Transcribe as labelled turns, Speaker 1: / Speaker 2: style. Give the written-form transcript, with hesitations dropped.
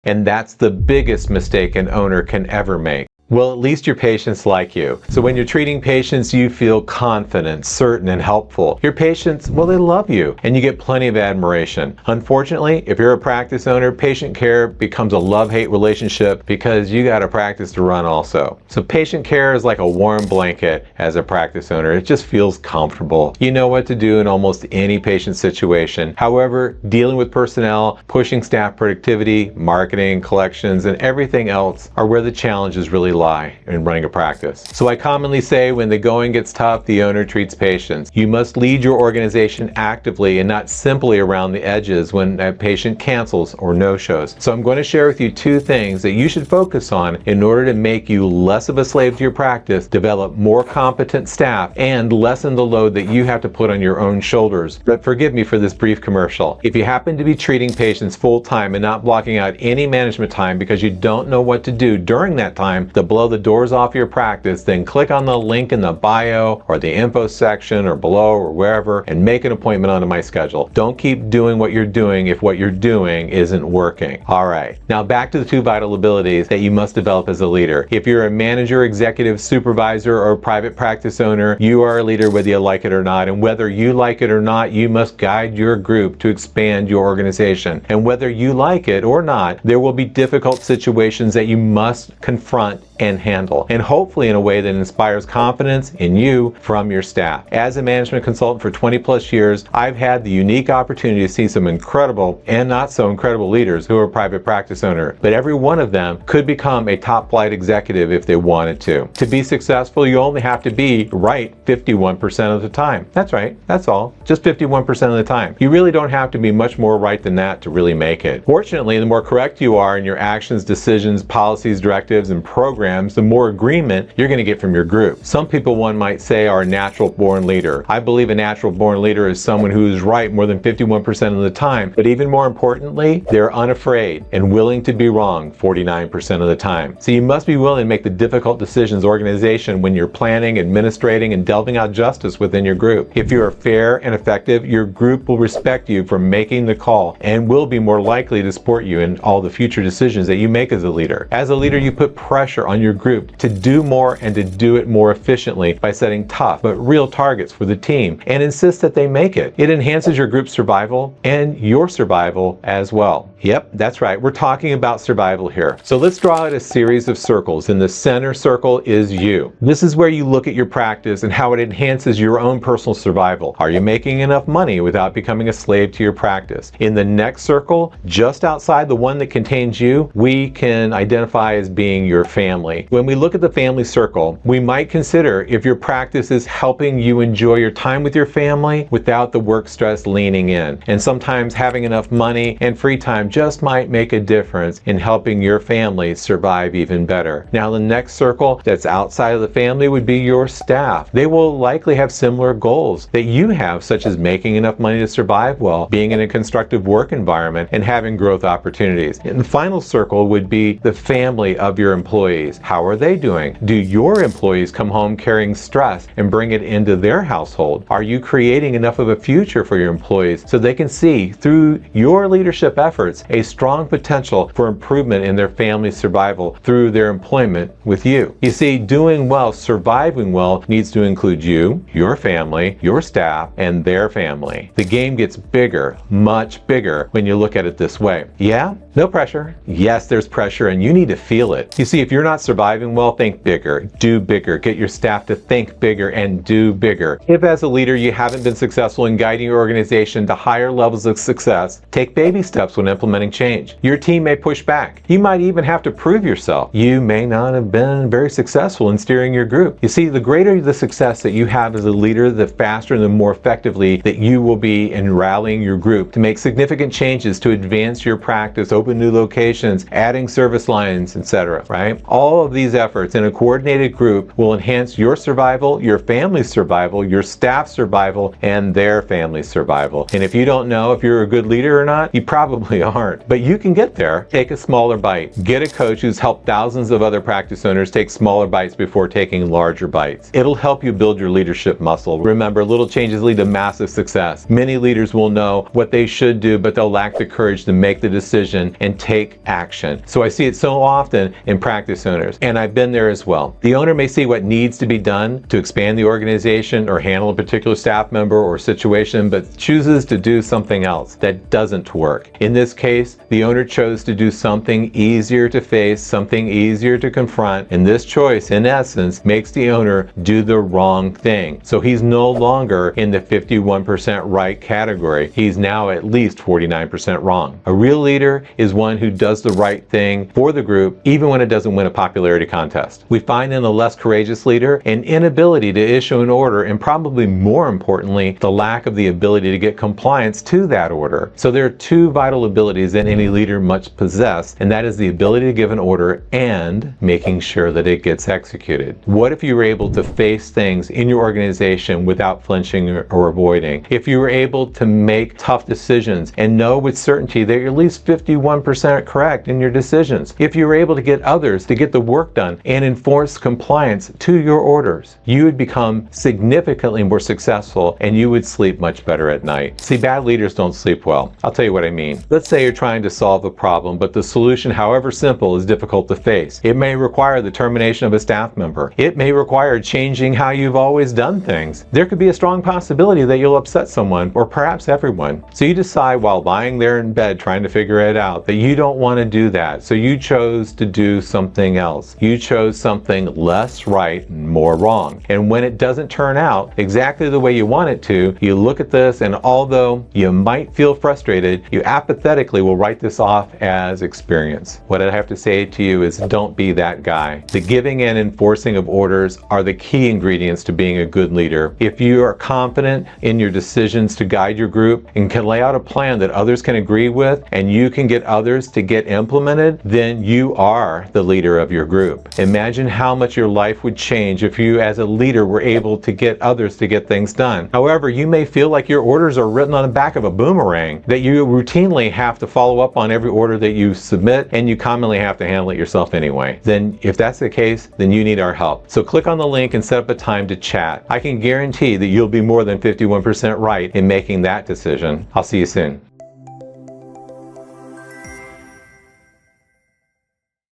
Speaker 1: And that's the biggest mistake an owner can ever make. Well, at least your patients like you. So when you're treating patients, you feel confident, certain, and helpful. Your patients, well, they love you, and you get plenty of admiration. Unfortunately, if you're a practice owner, patient care becomes a love-hate relationship because you got a practice to run also. So patient care is like a warm blanket as a practice owner. It just feels comfortable. You know what to do in almost any patient situation. However, dealing with personnel, pushing staff productivity, marketing, collections, and everything else are where the challenges really lie in running a practice. So I commonly say when the going gets tough, the owner treats patients. You must lead your organization actively and not simply around the edges when a patient cancels or no-shows. So I'm going to share with you 2 things that you should focus on in order to make you less of a slave to your practice, develop more competent staff, and lessen the load that you have to put on your own shoulders. But forgive me for this brief commercial. If you happen to be treating patients full-time and not blocking out any management time because you don't know what to do during that time to blow the doors off your practice, then click on the link in the bio or the info section or below or wherever and make an appointment onto my schedule. Don't keep doing what you're doing if what you're doing isn't working. All right, now back to the 2 vital abilities that you must develop as a leader. If you're a manager, executive, supervisor, or private practice owner, you are a leader whether you like it or not. And whether you like it or not, you must guide your group to expand your organization. And whether you like it or not, there will be difficult situations that you must confront and handle, and hopefully in a way that inspires confidence in you from your staff. As a management consultant for 20+ years, I've had the unique opportunity to see some incredible and not so incredible leaders who are private practice owners, but every one of them could become a top flight executive if they wanted to. To be successful, you only have to be right 51% of the time. That's right, that's all, just 51% of the time. You really don't have to be much more right than that to really make it. Fortunately, the more correct you are in your actions, decisions, policies, directives, and programs, the more agreement you're going to get from your group. Some people, one might say, are a natural born leader. I believe a natural born leader is someone who is right more than 51% of the time, but even more importantly, they're unafraid and willing to be wrong 49% of the time. So you must be willing to make the difficult decisions organization when you're planning, administrating, and delving out justice within your group. If you are fair and effective, your group will respect you for making the call and will be more likely to support you in all the future decisions that you make as a leader. As a leader, you put pressure on your group to do more and to do it more efficiently by setting tough but real targets for the team and insist that they make it. It enhances your group's survival and your survival as well. Yep, that's right. We're talking about survival here. So let's draw out a series of circles. In the center circle is you. This is where you look at your practice and how it enhances your own personal survival. Are you making enough money without becoming a slave to your practice? In the next circle, just outside the one that contains you, we can identify as being your family. When we look at the family circle, we might consider if your practice is helping you enjoy your time with your family without the work stress leaning in. And sometimes having enough money and free time just might make a difference in helping your family survive even better. Now the next circle that's outside of the family would be your staff. They will likely have similar goals that you have, such as making enough money to survive well, being in a constructive work environment, and having growth opportunities. And the final circle would be the family of your employees. How are they doing? Do your employees come home carrying stress and bring it into their household? Are you creating enough of a future for your employees so they can see through your leadership efforts a strong potential for improvement in their family's survival through their employment with you? You see, doing well, surviving well needs to include you, your family, your staff, and their family. The game gets bigger, much bigger, when you look at it this way. Yeah? No pressure. Yes, there's pressure, and you need to feel it. You see, if you're not surviving well, think bigger, do bigger, get your staff to think bigger and do bigger. If as a leader you haven't been successful in guiding your organization to higher levels of success, take baby steps when implementing change. Your team may push back. You might even have to prove yourself. You may not have been very successful in steering your group. You see, the greater the success that you have as a leader, the faster and the more effectively that you will be in rallying your group to make significant changes to advance your practice, open new locations, adding service lines, etc. Right? All All of these efforts in a coordinated group will enhance your survival, your family's survival, your staff's survival, and their family's survival. And if you don't know if you're a good leader or not, you probably aren't. But you can get there. Take a smaller bite. Get a coach who's helped thousands of other practice owners take smaller bites before taking larger bites. It'll help you build your leadership muscle. Remember, little changes lead to massive success. Many leaders will know what they should do, but they'll lack the courage to make the decision and take action. So I see it so often in practice owners, and I've been there as well. The owner may see what needs to be done to expand the organization or handle a particular staff member or situation, but chooses to do something else that doesn't work. In this case, the owner chose to do something easier to face, something easier to confront, and this choice, in essence, makes the owner do the wrong thing. So he's no longer in the 51% right category. He's now at least 49% wrong. A real leader is one who does the right thing for the group, even when it doesn't win a popularity contest. We find in a less courageous leader an inability to issue an order, and probably more importantly, the lack of the ability to get compliance to that order. So there are two vital abilities that any leader must possess, and that is the ability to give an order and making sure that it gets executed. What if you were able to face things in your organization without flinching or avoiding? If you were able to make tough decisions and know with certainty that you're at least 51% correct in your decisions? If you were able to get others to get the work done and enforce compliance to your orders, you would become significantly more successful and you would sleep much better at night. See, bad leaders don't sleep well. I'll tell you what I mean. Let's say you're trying to solve a problem, but the solution, however simple, is difficult to face. It may require the termination of a staff member. It may require changing how you've always done things. There could be a strong possibility that you'll upset someone, or perhaps everyone. So you decide while lying there in bed trying to figure it out that you don't want to do that. So you chose to do something else. You chose something less right and more wrong. And when it doesn't turn out exactly the way you want it to, you look at this, and although you might feel frustrated, you apathetically will write this off as experience. What I have to say to you is, don't be that guy. The giving and enforcing of orders are the key ingredients to being a good leader. If you are confident in your decisions to guide your group and can lay out a plan that others can agree with, and you can get others to get implemented, then you are the leader of your group. Imagine how much your life would change if you as a leader were able to get others to get things done. However, you may feel like your orders are written on the back of a boomerang, that you routinely have to follow up on every order that you submit, and you commonly have to handle it yourself anyway. Then if that's the case, then you need our help. So click on the link and set up a time to chat. I can guarantee that you'll be more than 51% right in making that decision. I'll see you soon.